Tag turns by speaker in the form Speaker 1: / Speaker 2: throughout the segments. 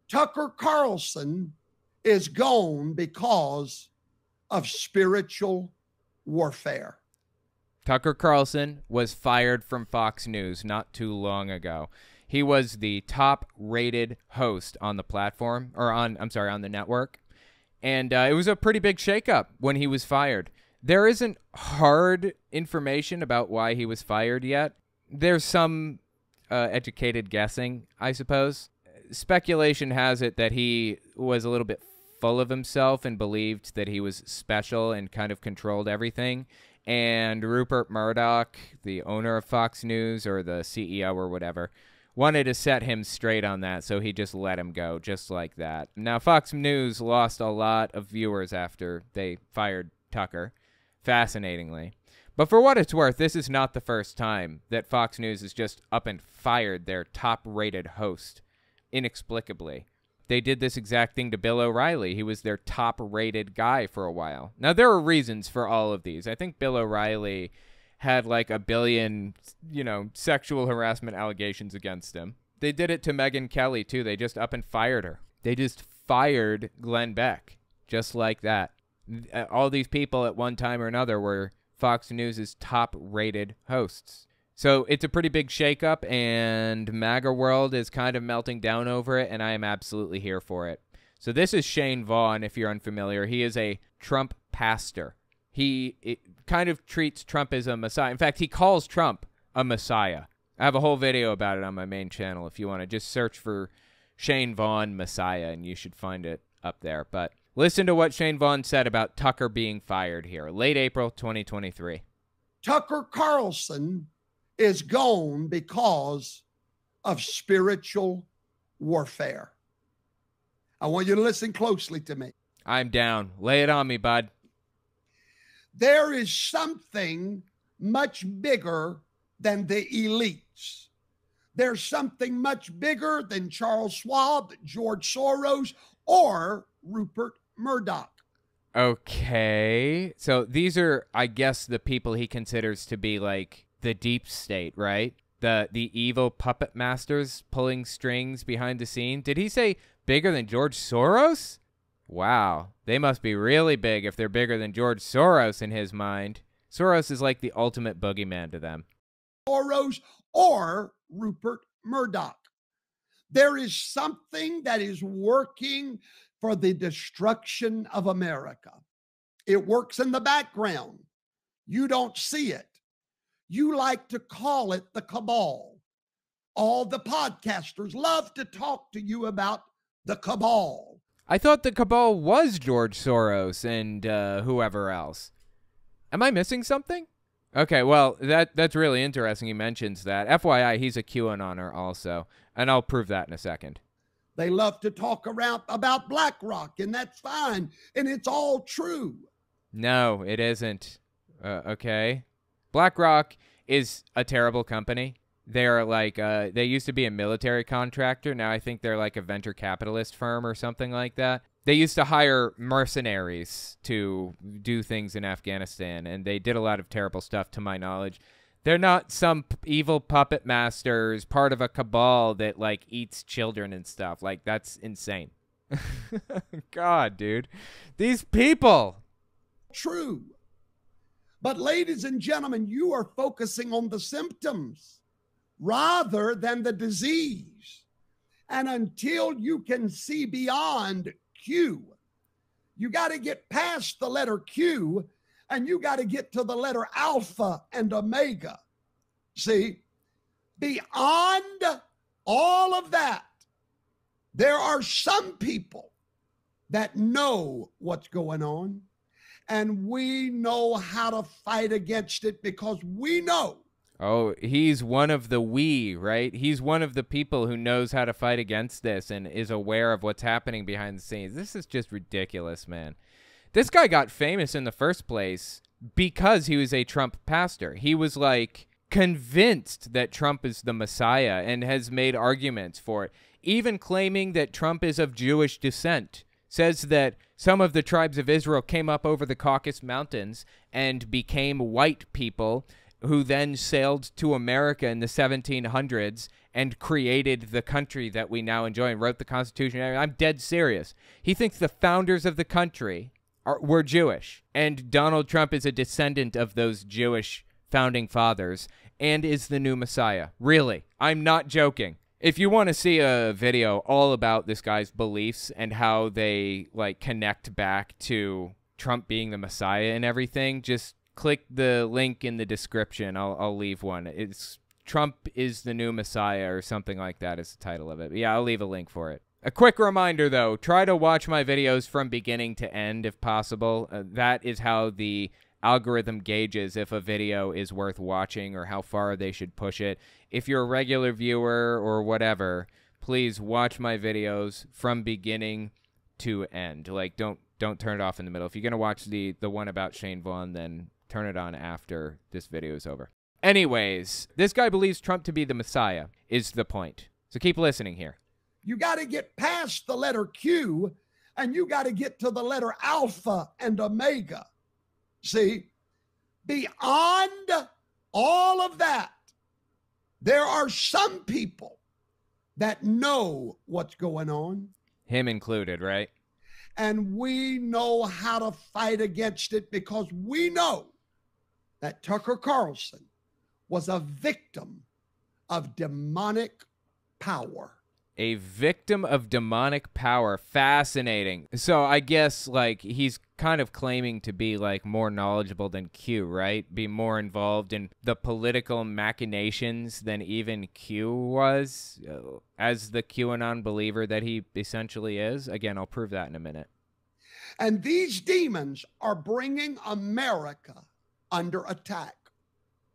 Speaker 1: Tucker Carlson is gone because of spiritual warfare.
Speaker 2: Tucker Carlson was fired from Fox News not too long ago. He was the top-rated host on the platform, or on the network. And it was a pretty big shakeup when he was fired. There isn't hard information about why he was fired yet. There's some educated guessing, I suppose. Speculation has it that he was a little bit full of himself and believed that he was special and kind of controlled everything. And Rupert Murdoch, the owner of Fox News, or the CEO or whatever, wanted to set him straight on that, so he just let him go, just like that. Now, Fox News lost a lot of viewers after they fired Tucker, fascinatingly. But for what it's worth, this is not the first time that Fox News has just up and fired their top-rated host, inexplicably. They did this exact thing to Bill O'Reilly. He was their top-rated guy for a while. Now, there are reasons for all of these. I think Bill O'Reilly had like 1 billion, sexual harassment allegations against him. They did it to Megyn Kelly, too. They just up and fired her. They just fired Glenn Beck, just like that. All these people at one time or another were Fox News' top-rated hosts. So it's a pretty big shakeup, and MAGA world is kind of melting down over it, and I am absolutely here for it. So this is Shane Vaughn, if you're unfamiliar. He is a Trump pastor. He kind of treats Trump as a messiah. In fact, he calls Trump a messiah. I have a whole video about it on my main channel if you want to just search for Shane Vaughn Messiah, and you should find it up there. But listen to what Shane Vaughn said about Tucker being fired here, late April 2023.
Speaker 1: Tucker Carlson is gone because of spiritual warfare. I want you to listen closely to me.
Speaker 2: I'm down. Lay it on me, bud.
Speaker 1: There is something much bigger than the elites. There's something much bigger than Charles Schwab, George Soros, or Rupert Murdoch.
Speaker 2: Okay. So these are, I guess, the people he considers to be like the deep state, right? The evil puppet masters pulling strings behind the scene. Did he say bigger than George Soros? Wow. They must be really big if they're bigger than George Soros in his mind. Soros is like the ultimate boogeyman to them.
Speaker 1: Soros or Rupert Murdoch. There is something that is working for the destruction of America. It works in the background. You don't see it. You like to call it the cabal. All the podcasters love to talk to you about the cabal.
Speaker 2: I thought the cabal was George Soros and whoever else. Am I missing something? Okay, well, that's really interesting he mentions that. FYI, he's a QAnoner also, and I'll prove that in a second.
Speaker 1: They love to talk around about BlackRock, and that's fine, and it's all true.
Speaker 2: No, it isn't. Okay. BlackRock is a terrible company. They're like, they used to be a military contractor. Now I think they're like a venture capitalist firm or something like that. They used to hire mercenaries to do things in Afghanistan, and they did a lot of terrible stuff to my knowledge. They're not some evil puppet masters, part of a cabal that like eats children and stuff. Like, that's insane. God, dude. These people.
Speaker 1: True. But ladies and gentlemen, you are focusing on the symptoms rather than the disease. And until you can see beyond Q, you got to get past the letter Q, and you got to get to the letter Alpha and Omega. See, beyond all of that, there are some people that know what's going on, and we know how to fight against it because we know.
Speaker 2: Oh, he's one of the we, right? He's one of the people who knows how to fight against this and is aware of what's happening behind the scenes. This is just ridiculous, man. This guy got famous in the first place because he was a Trump pastor. He was like convinced that Trump is the Messiah and has made arguments for it, even claiming that Trump is of Jewish descent. Says that some of the tribes of Israel came up over the Caucasus Mountains and became white people who then sailed to America in the 1700s and created the country that we now enjoy and wrote the Constitution. I'm dead serious. He thinks the founders of the country were Jewish, and Donald Trump is a descendant of those Jewish founding fathers and is the new Messiah. Really, I'm not joking. If you want to see a video all about this guy's beliefs and how they like connect back to Trump being the Messiah and everything, just click the link in the description. I'll leave one. It's Trump is the new Messiah or something like that is the title of it. But yeah, I'll leave a link for it. A quick reminder, though, try to watch my videos from beginning to end if possible. That is how the algorithm gauges if a video is worth watching or how far they should push it. If you're a regular viewer or whatever, please watch my videos from beginning to end. Like, don't turn it off in the middle. If you're going to watch the one about Shane Vaughn, then turn it on after this video is over. Anyways, this guy believes Trump to be the Messiah is the point. So keep listening here.
Speaker 1: You got to get past the letter Q, and you got to get to the letter Alpha and Omega. See, beyond all of that, there are some people that know what's going on.
Speaker 2: Him included, right?
Speaker 1: And we know how to fight against it because we know that Tucker Carlson was a victim of demonic power.
Speaker 2: A victim of demonic power. Fascinating. So I guess like he's kind of claiming to be like more knowledgeable than Q, right? Be more involved in the political machinations than even Q was as the QAnon believer that he essentially is. Again, I'll prove that in a minute.
Speaker 1: And these demons are bringing America under attack.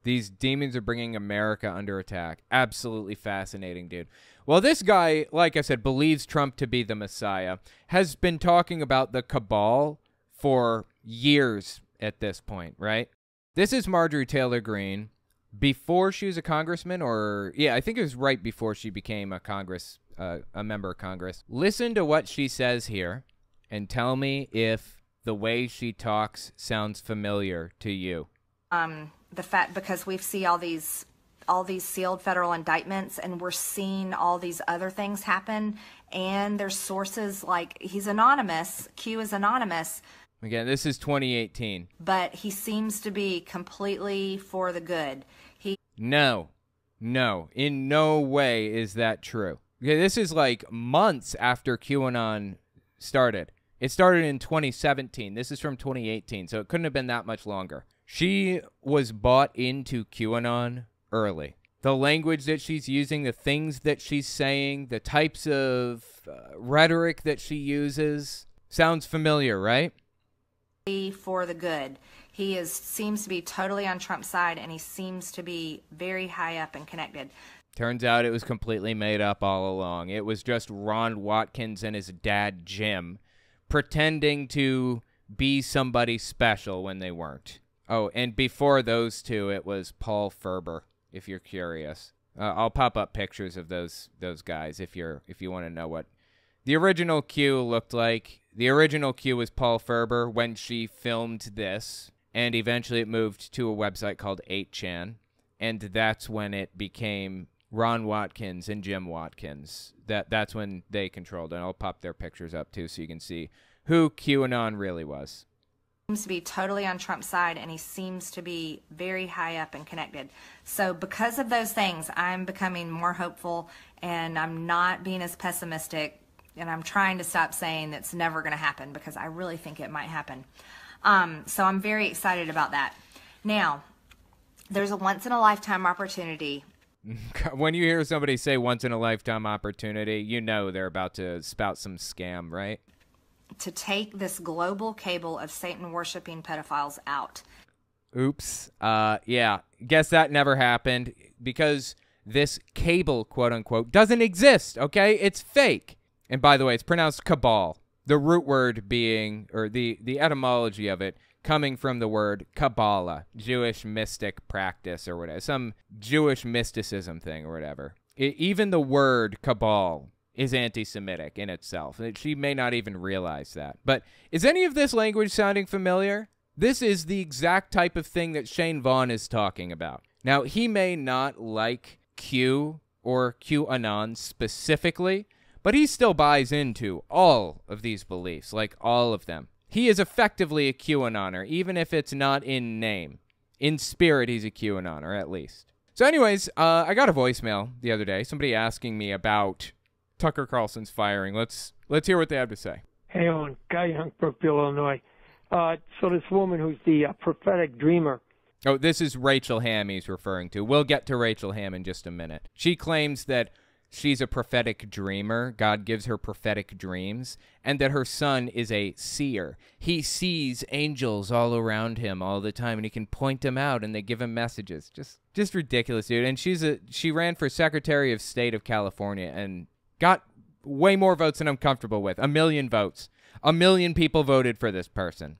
Speaker 2: These demons are bringing America under attack. Absolutely fascinating, dude. Well, this guy, like I said, believes Trump to be the Messiah, has been talking about the cabal for years at this point, right? This is Marjorie Taylor Greene before she was a congressman, or yeah, I think it was right before she became a member of Congress. Listen to what she says here and tell me if the way she talks sounds familiar to you.
Speaker 3: The fact, because we see all these sealed federal indictments, and we're seeing all these other things happen, and there's sources like he's anonymous. Q is anonymous.
Speaker 2: Again, this is 2018.
Speaker 3: But he seems to be completely for the good.
Speaker 2: No, in no way is that true. Okay, this is like months after QAnon started. It started in 2017. This is from 2018, so it couldn't have been that much longer. She was bought into QAnon early. The language that she's using, the things that she's saying, the types of rhetoric that she uses sounds familiar, right?
Speaker 3: For the good. He seems to be totally on Trump's side, and he seems to be very high up and connected.
Speaker 2: Turns out it was completely made up all along. It was just Ron Watkins and his dad, Jim, pretending to be somebody special when they weren't. Oh, and before those two, it was Paul Ferber, if you're curious. I'll pop up pictures of those guys if you want to know what the original Q looked like. The original Q was Paul Ferber when she filmed this, and eventually it moved to a website called 8chan, and that's when it became Ron Watkins and Jim Watkins. That's when they controlled it. I'll pop their pictures up too so you can see who QAnon really was.
Speaker 3: Seems to be totally on Trump's side, and he seems to be very high up and connected. So because of those things, I'm becoming more hopeful, and I'm not being as pessimistic, and I'm trying to stop saying that's never going to happen, because I really think it might happen. So I'm very excited about that. Now, there's a once-in-a-lifetime opportunity.
Speaker 2: When you hear somebody say once-in-a-lifetime opportunity, you know they're about to spout some scam, right?
Speaker 3: To take this global cabal of Satan-worshiping pedophiles out.
Speaker 2: Oops. Yeah. Guess that never happened because this cable, quote-unquote, doesn't exist, okay? It's fake. And by the way, it's pronounced cabal. The root word being, or the etymology of it, coming from the word Kabbalah, Jewish mystic practice or whatever, some Jewish mysticism thing or whatever. Even the word cabal is anti-Semitic in itself. She may not even realize that. But is any of this language sounding familiar? This is the exact type of thing that Shane Vaughn is talking about. Now, he may not like Q or QAnon specifically, but he still buys into all of these beliefs, like all of them. He is effectively a QAnoner, even if it's not in name. In spirit, he's a QAnoner, at least. So anyways, I got a voicemail the other day, somebody asking me about Tucker Carlson's firing. Let's hear what they have to say.
Speaker 4: Hey, Owen, Guy Young, Brookville, Illinois. So this woman who's the prophetic dreamer.
Speaker 2: Oh, this is Rachel Hamm he's referring to. We'll get to Rachel Hamm in just a minute. She claims that she's a prophetic dreamer. God gives her prophetic dreams, and that her son is a seer. He sees angels all around him all the time, and he can point them out, and they give him messages. Just ridiculous, dude. And she ran for Secretary of State of California and got way more votes than I'm comfortable with. 1 million votes. 1 million people voted for this person.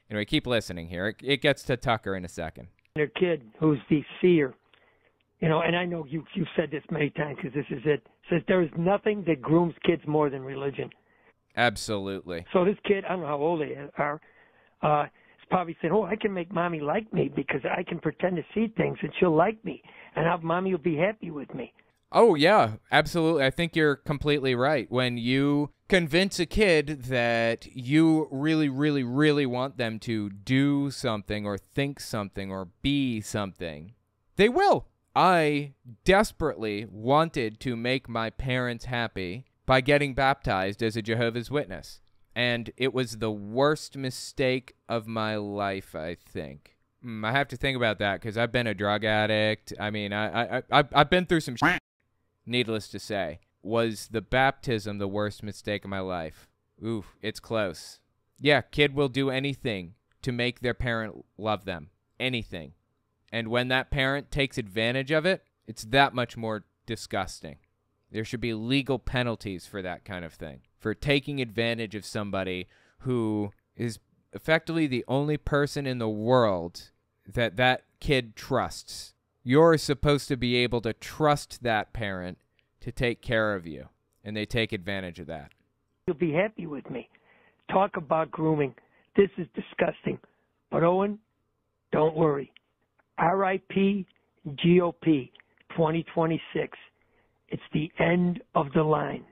Speaker 2: Anyway, keep listening here. It gets to Tucker in a second.
Speaker 4: Their kid, who's the seer, you know, and I know you've said this many times because this is it, says there is nothing that grooms kids more than religion.
Speaker 2: Absolutely.
Speaker 4: So this kid, I don't know how old they are, is probably saying, oh, I can make mommy like me because I can pretend to see things and she'll like me, and mommy will be happy with me.
Speaker 2: Oh, yeah, absolutely. I think you're completely right. When you convince a kid that you really, really, really want them to do something or think something or be something, they will. I desperately wanted to make my parents happy by getting baptized as a Jehovah's Witness. And it was the worst mistake of my life, I think. I have to think about that because I've been a drug addict. I mean, I've been through some shit. Needless to say, was the baptism the worst mistake of my life? Oof, it's close. Yeah, kid will do anything to make their parent love them. Anything. And when that parent takes advantage of it, it's that much more disgusting. There should be legal penalties for that kind of thing. For taking advantage of somebody who is effectively the only person in the world that kid trusts. You're supposed to be able to trust that parent to take care of you, and they take advantage of that.
Speaker 4: You'll be happy with me. Talk about grooming. This is disgusting. But, Owen, don't worry. RIP GOP 2026. It's the end of the line.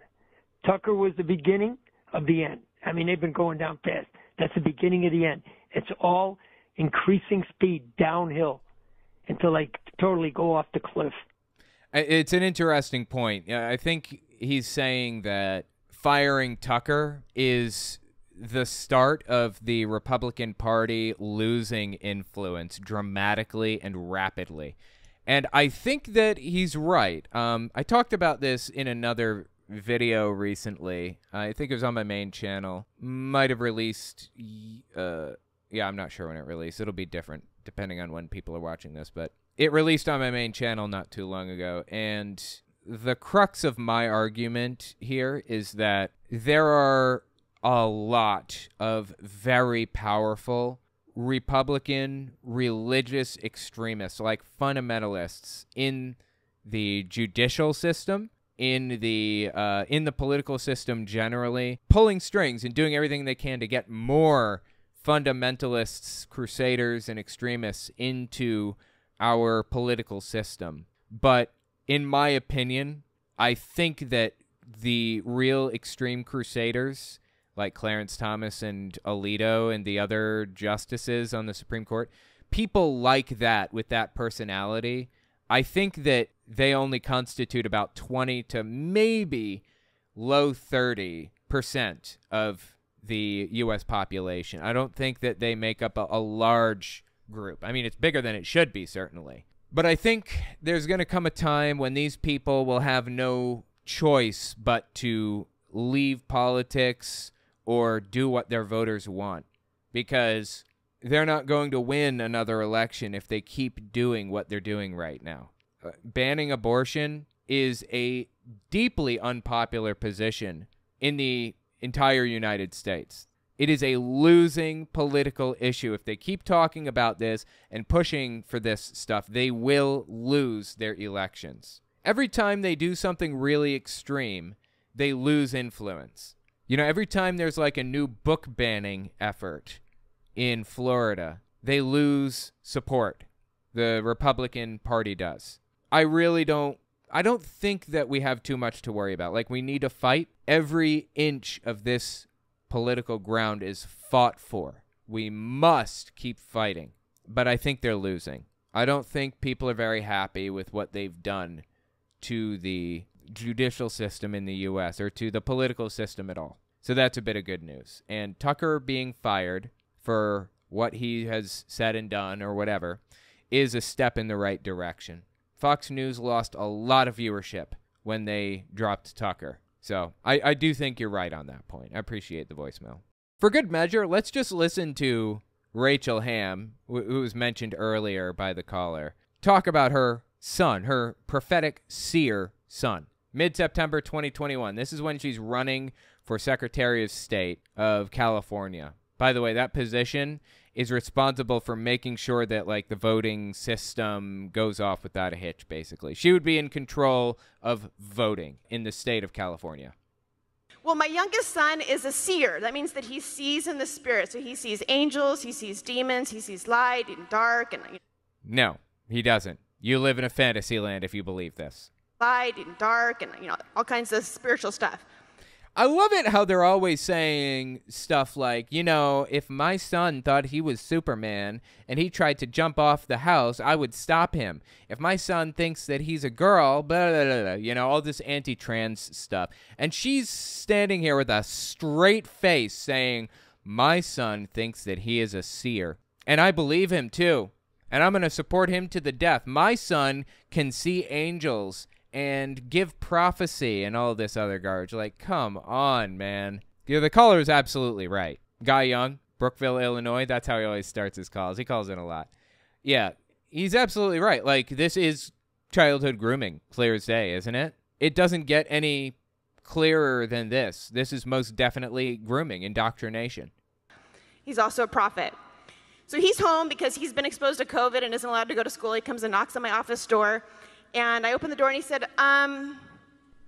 Speaker 4: Tucker was the beginning of the end. I mean, they've been going down fast. That's the beginning of the end. It's all increasing speed downhill until they totally go off the cliff.
Speaker 2: It's an interesting point. I think he's saying that firing Tucker is the start of the Republican Party losing influence dramatically and rapidly. And I think that he's right. I talked about this in another video recently. I think it was on my main channel. Might have released... yeah, I'm not sure when it released. It'll be different depending on when people are watching this, but it released on my main channel not too long ago. And the crux of my argument here is that there are a lot of very powerful Republican religious extremists, like fundamentalists, in the judicial system, in the political system generally, pulling strings and doing everything they can to get more fundamentalists, crusaders, and extremists into our political system. But in my opinion, I think that the real extreme crusaders, like Clarence Thomas and Alito and the other justices on the Supreme Court, people like that with that personality, I think that they only constitute about 20 to maybe low 30% of the U.S. population. I don't think that they make up a large group. I mean, it's bigger than it should be, certainly. But I think there's going to come a time when these people will have no choice but to leave politics or do what their voters want, because they're not going to win another election if they keep doing what they're doing right now. Banning abortion is a deeply unpopular position in the entire United States. It is a losing political issue. If they keep talking about this and pushing for this stuff, they will lose their elections. Every time they do something really extreme, they lose influence. You know, every time there's like a new book banning effort, in Florida, they lose support. The Republican Party does. I don't think that we have too much to worry about. Like, we need to fight. Every inch of this political ground is fought for. We must keep fighting. But I think they're losing. I don't think people are very happy with what they've done to the judicial system in the U.S. or to the political system at all. So that's a bit of good news. And Tucker being fired for what he has said and done or whatever is a step in the right direction. Fox News lost a lot of viewership when they dropped Tucker. So I do think you're right on that point. I appreciate the voicemail. For good measure, let's just listen to Rachel Hamm, who was mentioned earlier by the caller, talk about her son, her prophetic seer son. Mid-September 2021. This is when she's running for Secretary of State of California. By the way, that position is responsible for making sure that, like, the voting system goes off without a hitch, basically. She would be in control of voting in the state of California.
Speaker 5: Well, my youngest son is a seer. That means that he sees in the spirit. So he sees angels, he sees demons, he sees light and dark.
Speaker 2: No, he doesn't. You live in a fantasy land if you believe this.
Speaker 5: Light and dark and, all kinds of spiritual stuff.
Speaker 2: I love it how they're always saying stuff like, if my son thought he was Superman and he tried to jump off the house, I would stop him. If my son thinks that he's a girl, blah, blah, blah, blah, all this anti-trans stuff. And she's standing here with a straight face saying, my son thinks that he is a seer. And I believe him too. And I'm going to support him to the death. My son can see angels and give prophecy and all this other garbage. Like, come on, man. The caller is absolutely right. Guy Young, Brookville, Illinois. That's how he always starts his calls. He calls in a lot. Yeah, he's absolutely right. Like, this is childhood grooming, clear as day, isn't it? It doesn't get any clearer than this. This is most definitely grooming, indoctrination.
Speaker 5: He's also a prophet. So he's home because he's been exposed to COVID and isn't allowed to go to school. He comes and knocks on my office door. And I opened the door and he said,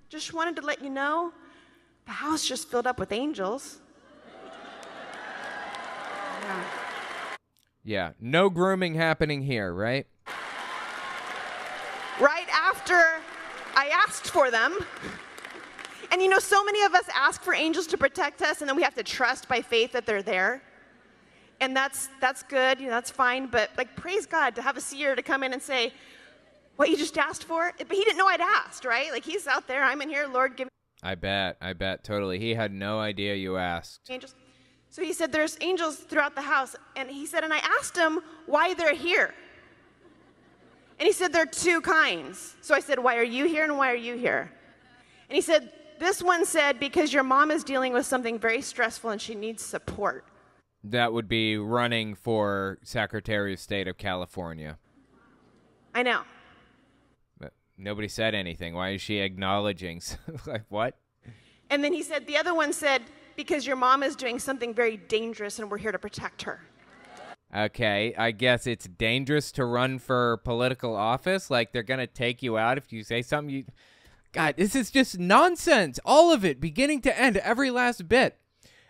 Speaker 5: just wanted to let you know, the house just filled up with angels.
Speaker 2: Yeah, no grooming happening here, right?
Speaker 5: Right after I asked for them. And so many of us ask for angels to protect us and then we have to trust by faith that they're there. And that's good, that's fine. But praise God to have a seer to come in and say, what you just asked for? But he didn't know I'd asked, right? Like, he's out there, I'm in here, Lord, give me.
Speaker 2: I bet, totally. He had no idea you asked.
Speaker 5: Angels. So he said, there's angels throughout the house. And he said, and I asked him why they're here. And he said, there are two kinds. So I said, why are you here and why are you here? And he said, this one said, because your mom is dealing with something very stressful and she needs support.
Speaker 2: That would be running for Secretary of State of California.
Speaker 5: I know.
Speaker 2: Nobody said anything. Why is she acknowledging? Like, what?
Speaker 5: And then he said, the other one said, because your mom is doing something very dangerous and we're here to protect her.
Speaker 2: Okay, I guess it's dangerous to run for political office? Like, they're going to take you out if you say something? God, this is just nonsense. All of it, beginning to end, every last bit.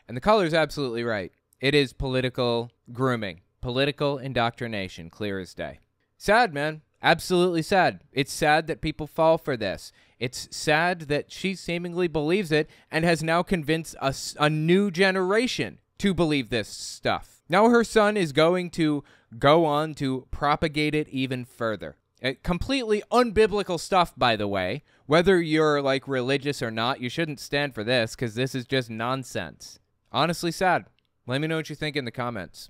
Speaker 2: And the caller's absolutely right. It is political grooming, political indoctrination, clear as day. Sad, man. Absolutely sad. It's sad that people fall for this. It's sad that she seemingly believes it and has now convinced a new generation to believe this stuff. Now her son is going to go on to propagate it even further. Completely unbiblical stuff, by the way. Whether you're, religious or not, you shouldn't stand for this because this is just nonsense. Honestly sad. Let me know what you think in the comments.